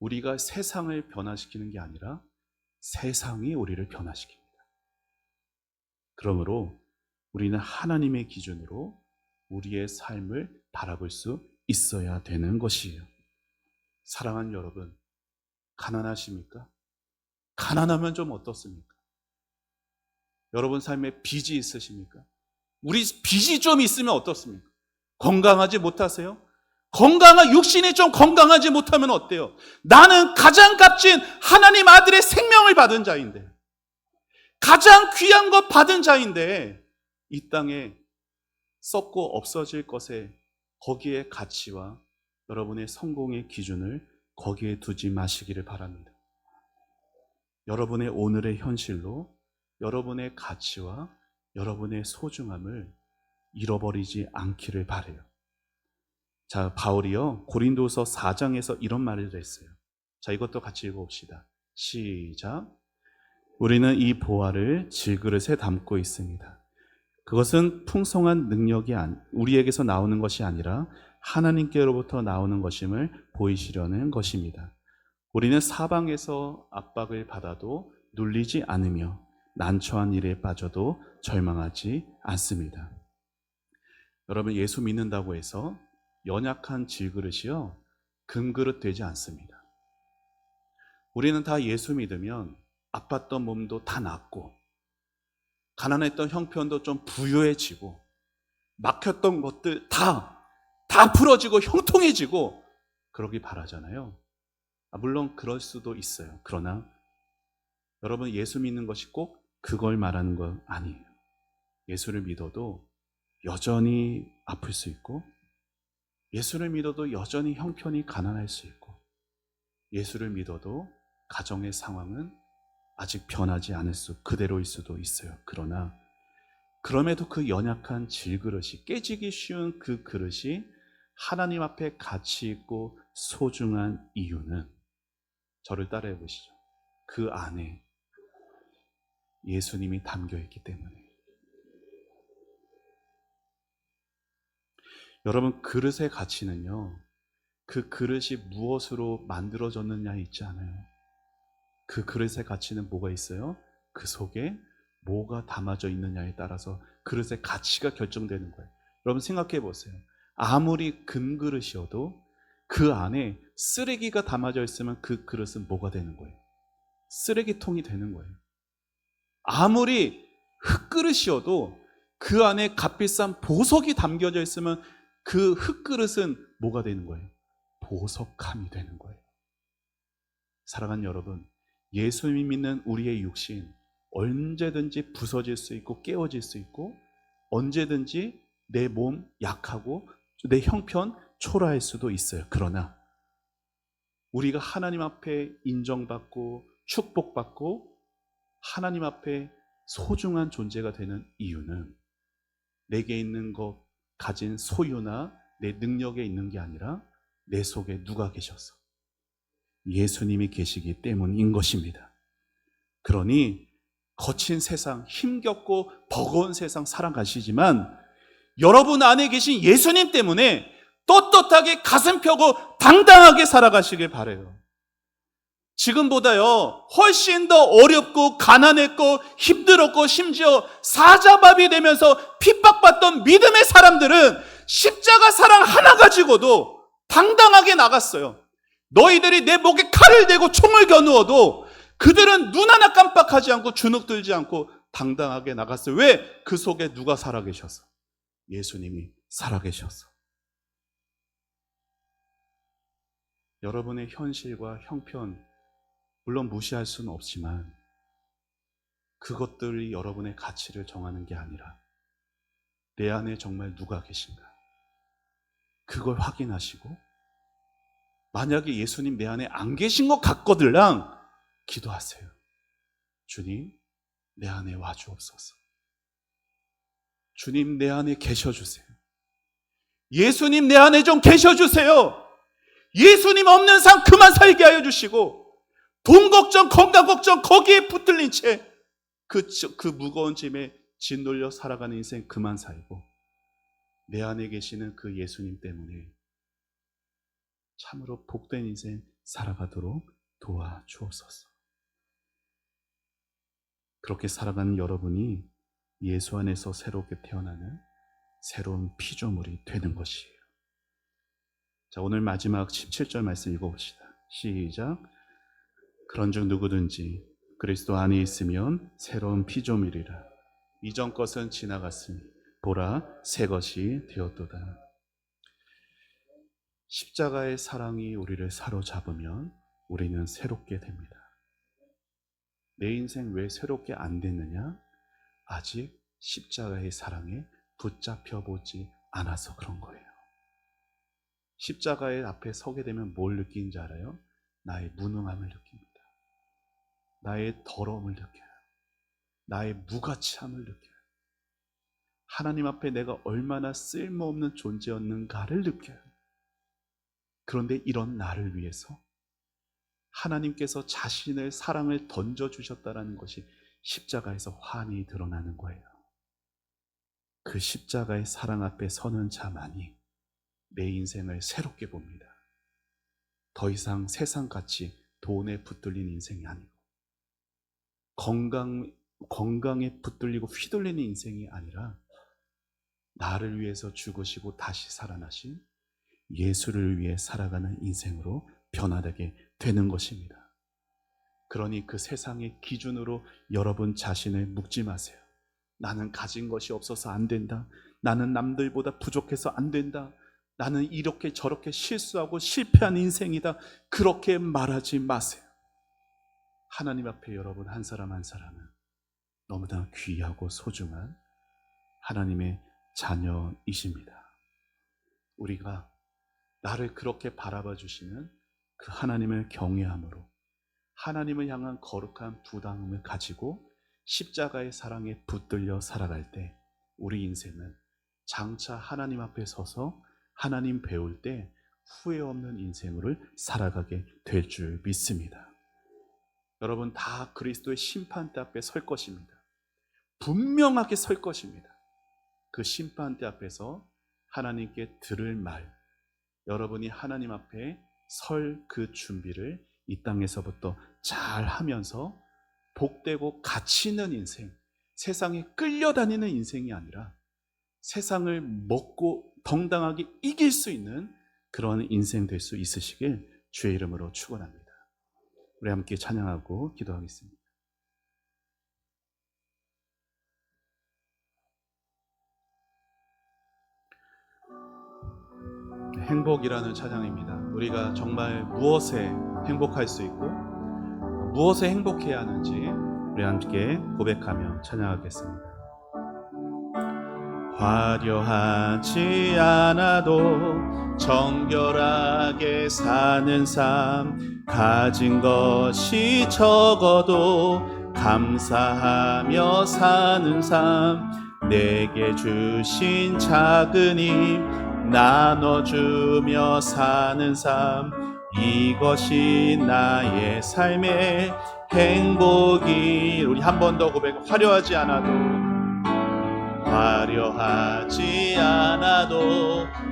우리가 세상을 변화시키는 게 아니라 세상이 우리를 변화시킵니다. 그러므로 우리는 하나님의 기준으로 우리의 삶을 바라볼 수 있어야 되는 것이에요. 사랑하는 여러분, 가난하십니까? 가난하면 좀 어떻습니까? 여러분 삶에 빚이 있으십니까? 우리 빚이 좀 있으면 어떻습니까? 건강하지 못하세요? 육신이 좀 건강하지 못하면 어때요? 나는 가장 값진 하나님 아들의 생명을 받은 자인데, 가장 귀한 것 받은 자인데, 이 땅에 썩고 없어질 것에 거기에 가치와 여러분의 성공의 기준을 거기에 두지 마시기를 바랍니다. 여러분의 오늘의 현실로 여러분의 가치와 여러분의 소중함을 잃어버리지 않기를 바라요. 자, 바울이요 고린도서 4장에서 이런 말을 했어요. 자, 이것도 같이 읽어봅시다. 시작. 우리는 이 보화를 질그릇에 담고 있습니다. 그것은 풍성한 능력이 우리에게서 나오는 것이 아니라 하나님께로부터 나오는 것임을 보이시려는 것입니다. 우리는 사방에서 압박을 받아도 눌리지 않으며 난처한 일에 빠져도 절망하지 않습니다. 여러분, 예수 믿는다고 해서 연약한 질그릇이요 금그릇 되지 않습니다. 우리는 다 예수 믿으면 아팠던 몸도 다 낫고 가난했던 형편도 좀 부유해지고 막혔던 것들 다 풀어지고 형통해지고 그러기 바라잖아요. 물론 그럴 수도 있어요. 그러나 여러분, 예수 믿는 것이 꼭 그걸 말하는 건 아니에요. 예수를 믿어도 여전히 아플 수 있고, 예수를 믿어도 여전히 형편이 가난할 수 있고, 예수를 믿어도 가정의 상황은 아직 변하지 않을 그대로일 수도 있어요. 그러나 그럼에도 그 연약한 질그릇이, 깨지기 쉬운 그 그릇이 하나님 앞에 가치 있고 소중한 이유는, 저를 따라해 보시죠. 그 안에 예수님이 담겨 있기 때문에. 여러분, 그릇의 가치는요, 그 그릇이 무엇으로 만들어졌느냐에 있지 않아요. 그 그릇의 가치는 뭐가 있어요? 그 속에 뭐가 담아져 있느냐에 따라서 그릇의 가치가 결정되는 거예요. 여러분, 생각해 보세요. 아무리 금그릇이어도 그 안에 쓰레기가 담아져 있으면 그 그릇은 뭐가 되는 거예요? 쓰레기통이 되는 거예요. 아무리 흙그릇이어도 그 안에 값비싼 보석이 담겨져 있으면 그 흙그릇은 뭐가 되는 거예요? 보석함이 되는 거예요. 사랑하는 여러분, 예수님 믿는 우리의 육신 언제든지 부서질 수 있고 깨어질 수 있고, 언제든지 내 몸 약하고 내 형편 초라할 수도 있어요. 그러나 우리가 하나님 앞에 인정받고 축복받고 하나님 앞에 소중한 존재가 되는 이유는 내게 있는 것, 가진 소유나 내 능력에 있는 게 아니라 내 속에 누가 계셔서 예수님이 계시기 때문인 것입니다. 그러니 거친 세상, 힘겹고 버거운 세상 살아가시지만 여러분 안에 계신 예수님 때문에 떳떳하게 가슴 펴고 당당하게 살아가시길 바라요. 지금보다요 훨씬 더 어렵고 가난했고 힘들었고 심지어 사자밥이 되면서 핍박받던 믿음의 사람들은 십자가 사랑 하나 가지고도 당당하게 나갔어요. 너희들이 내 목에 칼을 대고 총을 겨누어도 그들은 눈 하나 깜빡하지 않고 주눅들지 않고 당당하게 나갔어요. 왜? 그 속에 누가 살아계셔서? 예수님이 살아계셔서. 여러분의 현실과 형편 물론 무시할 수는 없지만 그것들이 여러분의 가치를 정하는 게 아니라 내 안에 정말 누가 계신가, 그걸 확인하시고, 만약에 예수님 내 안에 안 계신 것 같거들랑 기도하세요. 주님, 내 안에 와주옵소서. 주님, 내 안에 계셔주세요. 예수님, 내 안에 좀 계셔주세요. 예수님 없는 삶 그만 살게 하여 주시고, 돈 걱정, 건강 걱정 거기에 붙들린 채 그 무거운 짐에 짓눌려 살아가는 인생 그만 살고 내 안에 계시는 그 예수님 때문에 참으로 복된 인생 살아가도록 도와주옵소서. 그렇게 살아가는 여러분이 예수 안에서 새롭게 태어나는 새로운 피조물이 되는 것이에요. 자, 오늘 마지막 17절 말씀 읽어봅시다. 시작. 그런즉 누구든지 그리스도 안에 있으면 새로운 피조물이라. 이전 것은 지나갔으니 보라 새 것이 되었도다. 십자가의 사랑이 우리를 사로잡으면 우리는 새롭게 됩니다. 내 인생 왜 새롭게 안 됐느냐? 아직 십자가의 사랑에 붙잡혀 보지 않아서 그런 거예요. 십자가의 앞에 서게 되면 뭘 느끼는지 알아요? 나의 무능함을 느낍니다. 나의 더러움을 느껴요. 나의 무가치함을 느껴요. 하나님 앞에 내가 얼마나 쓸모없는 존재였는가를 느껴요. 그런데 이런 나를 위해서 하나님께서 자신의 사랑을 던져주셨다는 것이 십자가에서 환히 드러나는 거예요. 그 십자가의 사랑 앞에 서는 자만이 내 인생을 새롭게 봅니다. 더 이상 세상같이 돈에 붙들린 인생이 아니고 건강에 붙들리고 휘둘리는 인생이 아니라 나를 위해서 죽으시고 다시 살아나신 예수를 위해 살아가는 인생으로 변화되게 되는 것입니다. 그러니 그 세상의 기준으로 여러분 자신을 묶지 마세요. 나는 가진 것이 없어서 안 된다. 나는 남들보다 부족해서 안 된다. 나는 이렇게 저렇게 실수하고 실패한 인생이다. 그렇게 말하지 마세요. 하나님 앞에 여러분 한 사람 한 사람은 너무나 귀하고 소중한 하나님의 자녀이십니다. 우리가 나를 그렇게 바라봐 주시는 그 하나님을 경외함으로 하나님을 향한 거룩한 부담을 가지고 십자가의 사랑에 붙들려 살아갈 때 우리 인생은 장차 하나님 앞에 서서 하나님 배울 때 후회 없는 인생을 살아가게 될 줄 믿습니다. 여러분 다 그리스도의 심판대 앞에 설 것입니다. 분명하게 설 것입니다. 그 심판대 앞에서 하나님께 들을 말, 여러분이 하나님 앞에 설 그 준비를 이 땅에서부터 잘 하면서 복되고 가치 있는 인생, 세상에 끌려다니는 인생이 아니라 세상을 먹고 정당하게 이길 수 있는 그런 인생 될 수 있으시길 주의 이름으로 축원합니다. 우리 함께 찬양하고 기도하겠습니다. 행복이라는 찬양입니다. 우리가 정말 무엇에 행복할 수 있고 무엇에 행복해야 하는지 우리 함께 고백하며 찬양하겠습니다. 화려하지 않아도 정결하게 사는 삶, 가진 것이 적어도 감사하며 사는 삶, 내게 주신 작은 힘 나눠주며 사는 삶, 이것이 나의 삶의 행복이. 우리 한 번 더 고백. 화려하지 않아도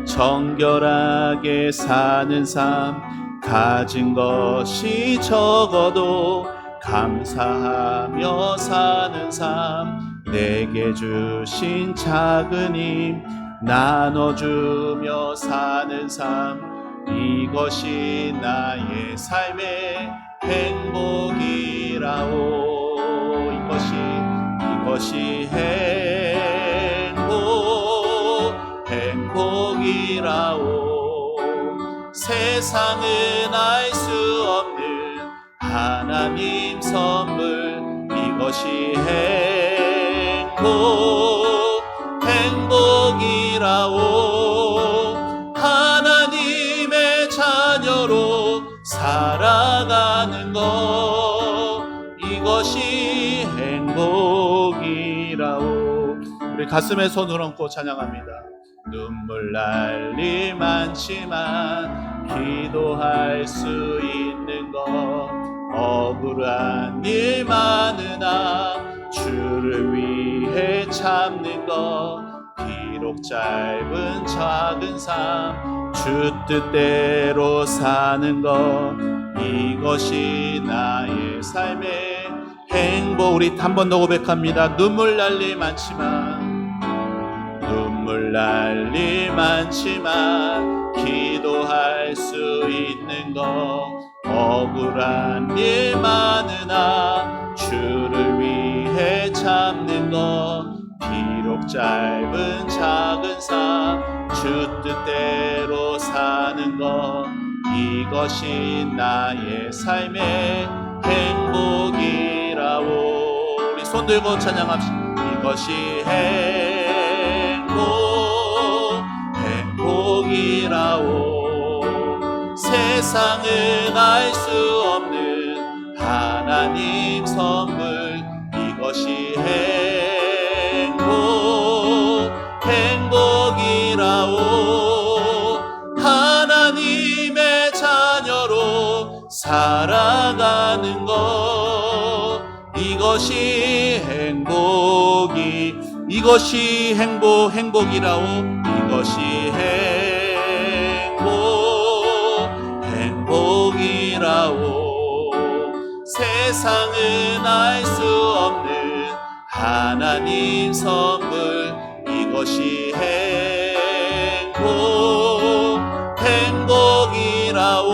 정결하게 사는 삶, 가진 것이 적어도 감사하며 사는 삶, 내게 주신 작은 힘 나눠주며 사는 삶, 이것이 나의 삶의 행복이라오. 이것이 행복이라오. 세상은 알 수 없는 하나님 선물, 이것이 행복이라오. 하나님의 자녀로 살아가는 것, 이것이 행복이라오. 우리 가슴에 손을 얹고 찬양합니다. 눈물 날 일 많지만 기도할 수 있는 것, 억울한 일 많으나 주를 위해 참는 것, 비록 짧은 작은 삶 주 뜻대로 사는 것, 이것이 나의 삶의 행복. 우리 한 번 더 고백합니다. 눈물 날 일 많지만 기도할 수 있는 것, 억울한 일 많으나 주를 위해 참는 것, 비록 짧은 작은 삶 주 뜻대로 사는 것, 이것이 나의 삶의 행복이라오. 우리 손 들고 찬양합시다. 이것이 행복이라오. 세상은 알 수 없는 하나님 선물, 이것이 행복이라오. 하나님의 자녀로 살아가는 것, 이것이 행복이라오. 이것이 세상은 알 수 없는 하나님 선물, 이것이 행복이라오.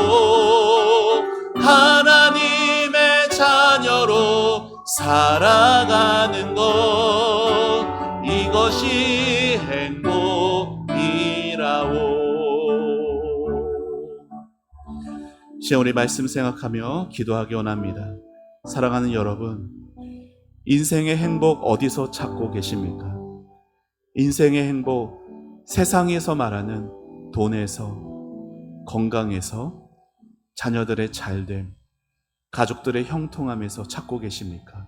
하나님의 자녀로 살아가는 것, 이것이 행복이라오. 시험 우리 말씀 생각하며 기도하기 원합니다. 사랑하는 여러분, 인생의 행복 어디서 찾고 계십니까? 인생의 행복, 세상에서 말하는 돈에서, 건강에서, 자녀들의 잘됨, 가족들의 형통함에서 찾고 계십니까?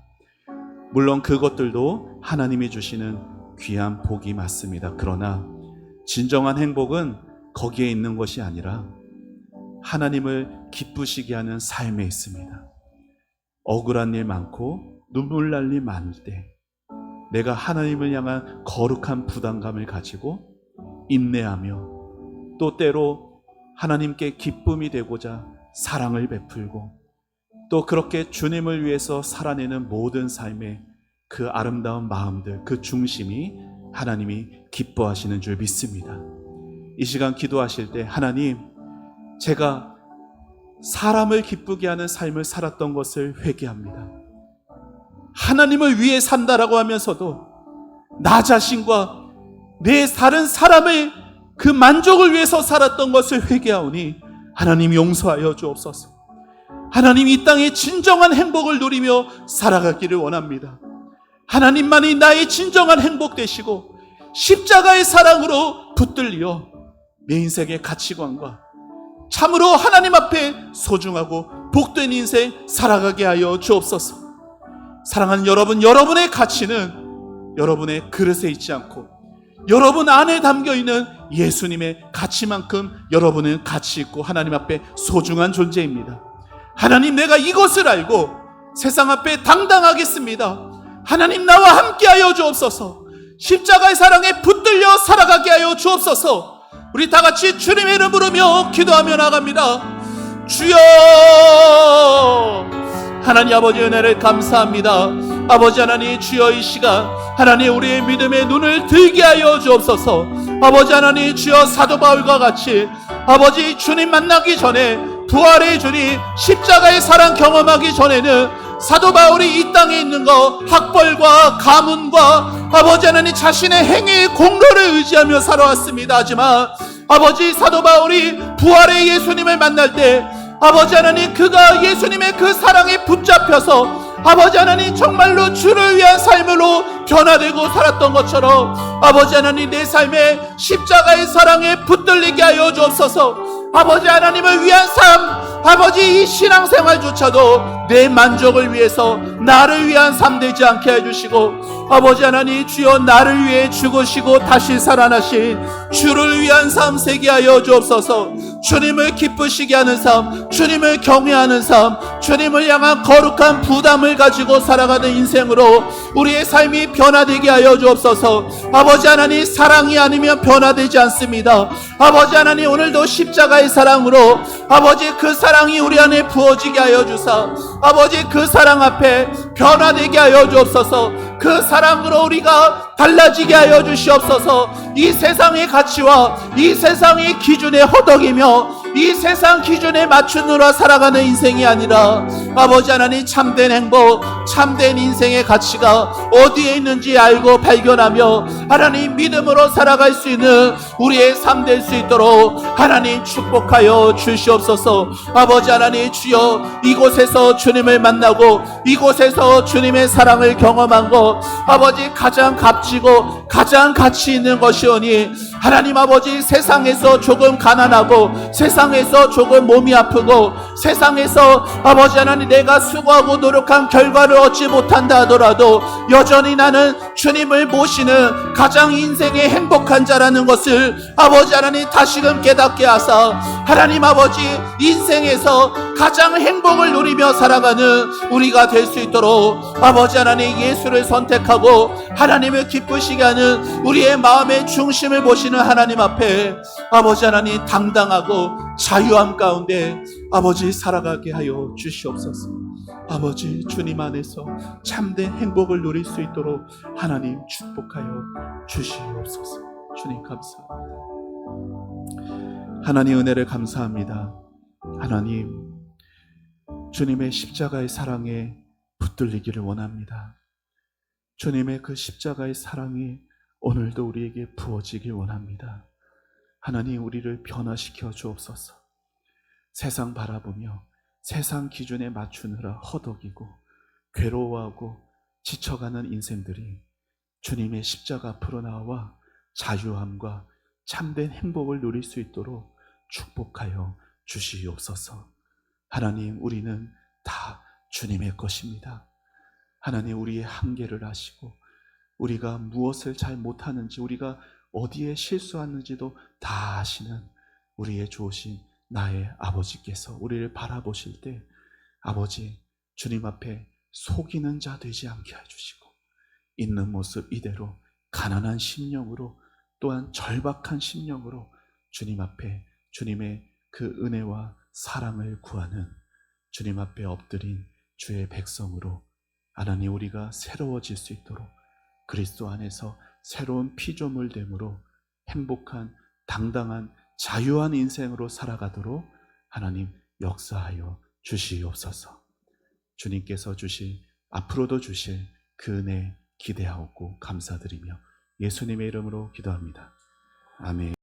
물론 그것들도 하나님이 주시는 귀한 복이 맞습니다. 그러나 진정한 행복은 거기에 있는 것이 아니라 하나님을 기쁘시게 하는 삶에 있습니다. 억울한 일 많고 눈물 날 일 많을 때 내가 하나님을 향한 거룩한 부담감을 가지고 인내하며, 또 때로 하나님께 기쁨이 되고자 사랑을 베풀고, 또 그렇게 주님을 위해서 살아내는 모든 삶의 그 아름다운 마음들, 그 중심이 하나님이 기뻐하시는 줄 믿습니다. 이 시간 기도하실 때, 하나님, 제가 사람을 기쁘게 하는 삶을 살았던 것을 회개합니다. 하나님을 위해 산다라고 하면서도 나 자신과 내 다른 사람의 그 만족을 위해서 살았던 것을 회개하오니 하나님 용서하여 주옵소서. 하나님, 이 땅의 진정한 행복을 누리며 살아가기를 원합니다. 하나님만이 나의 진정한 행복 되시고 십자가의 사랑으로 붙들려 내 인생의 가치관과 참으로 하나님 앞에 소중하고 복된 인생 살아가게 하여 주옵소서. 사랑하는 여러분, 여러분의 가치는 여러분의 그릇에 있지 않고 여러분 안에 담겨있는 예수님의 가치만큼 여러분은 가치 있고 하나님 앞에 소중한 존재입니다. 하나님, 내가 이것을 알고 세상 앞에 당당하겠습니다. 하나님, 나와 함께하여 주옵소서. 십자가의 사랑에 붙들려 살아가게 하여 주옵소서. 우리 다 같이 주님의 이름 부르며 기도하며 나갑니다. 주여, 하나님 아버지 은혜를 감사합니다. 아버지 하나님, 주여 이 시간 하나님 우리의 믿음의 눈을 들게 하여 주옵소서. 아버지 하나님, 주여 사도 바울과 같이 아버지 주님 만나기 전에, 부활의 주님 십자가의 사랑 경험하기 전에는 사도 바울이 이 땅에 있는 거 학벌과 가문과 아버지 하나님 자신의 행위의 공로를 의지하며 살아왔습니다. 하지만 아버지 사도 바울이 부활의 예수님을 만날 때 아버지 하나님, 그가 예수님의 그 사랑에 붙잡혀서 아버지 하나님 정말로 주를 위한 삶으로 변화되고 살았던 것처럼 아버지 하나님, 내 삶에 십자가의 사랑에 붙들리게 하여 주옵소서. 아버지 하나님을 위한 삶, 아버지 이 신앙생활조차도 내 만족을 위해서 나를 위한 삶 되지 않게 해주시고, 아버지 하나님, 주여 나를 위해 죽으시고 다시 살아나신 주를 위한 삶 되게 하여 주옵소서. 주님을 기쁘시게 하는 삶, 주님을 경외하는 삶, 주님을 향한 거룩한 부담을 가지고 살아가는 인생으로 우리의 삶이 변화되게 하여 주옵소서. 아버지 하나님, 사랑이 아니면 변화되지 않습니다. 아버지 하나님, 오늘도 십자가의 사랑으로 아버지 그 사랑이 우리 안에 부어지게 하여 주사 아버지 그 사랑 앞에 변화되게 하여 주옵소서. 그 사랑으로 우리가 달라지게 하여 주시옵소서. 이 세상의 가치와 이 세상의 기준에 허덕이며 이 세상 기준에 맞추느라 살아가는 인생이 아니라 아버지 하나님, 참된 행복, 참된 인생의 가치가 어디에 있는지 알고 발견하며 하나님 믿음으로 살아갈 수 있는 우리의 삶 될 수 있도록 하나님 축복하여 주시옵소서. 아버지 하나님, 주여 이곳에서 주님을 만나고 이곳에서 주님의 사랑을 경험한 것 아버지 가장 값지고 가장 가치 있는 것이오니 하나님 아버지, 세상에서 조금 가난하고 세상에서 조금 몸이 아프고 세상에서 아버지 하나님 내가 수고하고 노력한 결과를 얻지 못한다 하더라도 여전히 나는 주님을 모시는 가장 인생의 행복한 자라는 것을 아버지 하나님 다시금 깨닫게 하사 하나님 아버지, 인생에서 가장 행복을 누리며 살아가는 우리가 될 수 있도록 아버지 하나님, 예수를 선택하고 하나님을 기쁘시게 하는 우리의 마음의 중심을 보시는 되시는 하나님 앞에 아버지 하나님 당당하고 자유함 가운데 아버지 살아가게 하여 주시옵소서. 아버지 주님 안에서 참된 행복을 누릴 수 있도록 하나님 축복하여 주시옵소서. 주님 감사합니다. 하나님 은혜를 감사합니다. 하나님 주님의 십자가의 사랑에 붙들리기를 원합니다. 주님의 그 십자가의 사랑이 오늘도 우리에게 부어지길 원합니다. 하나님 우리를 변화시켜 주옵소서. 세상 바라보며 세상 기준에 맞추느라 허덕이고 괴로워하고 지쳐가는 인생들이 주님의 십자가 앞으로 나와 자유함과 참된 행복을 누릴 수 있도록 축복하여 주시옵소서. 하나님 우리는 다 주님의 것입니다. 하나님 우리의 한계를 아시고 우리가 무엇을 잘 못하는지 우리가 어디에 실수하는지도 다 아시는 우리의 좋으신 나의 아버지께서 우리를 바라보실 때 아버지 주님 앞에 속이는 자 되지 않게 해주시고 있는 모습 이대로 가난한 심령으로 또한 절박한 심령으로 주님 앞에 주님의 그 은혜와 사랑을 구하는 주님 앞에 엎드린 주의 백성으로 하나님 우리가 새로워질 수 있도록 그리스도 안에서 새로운 피조물됨으로 행복한 당당한 자유한 인생으로 살아가도록 하나님 역사하여 주시옵소서. 주님께서 주실 앞으로도 주실 그 은혜 기대하고 감사드리며 예수님의 이름으로 기도합니다. 아멘.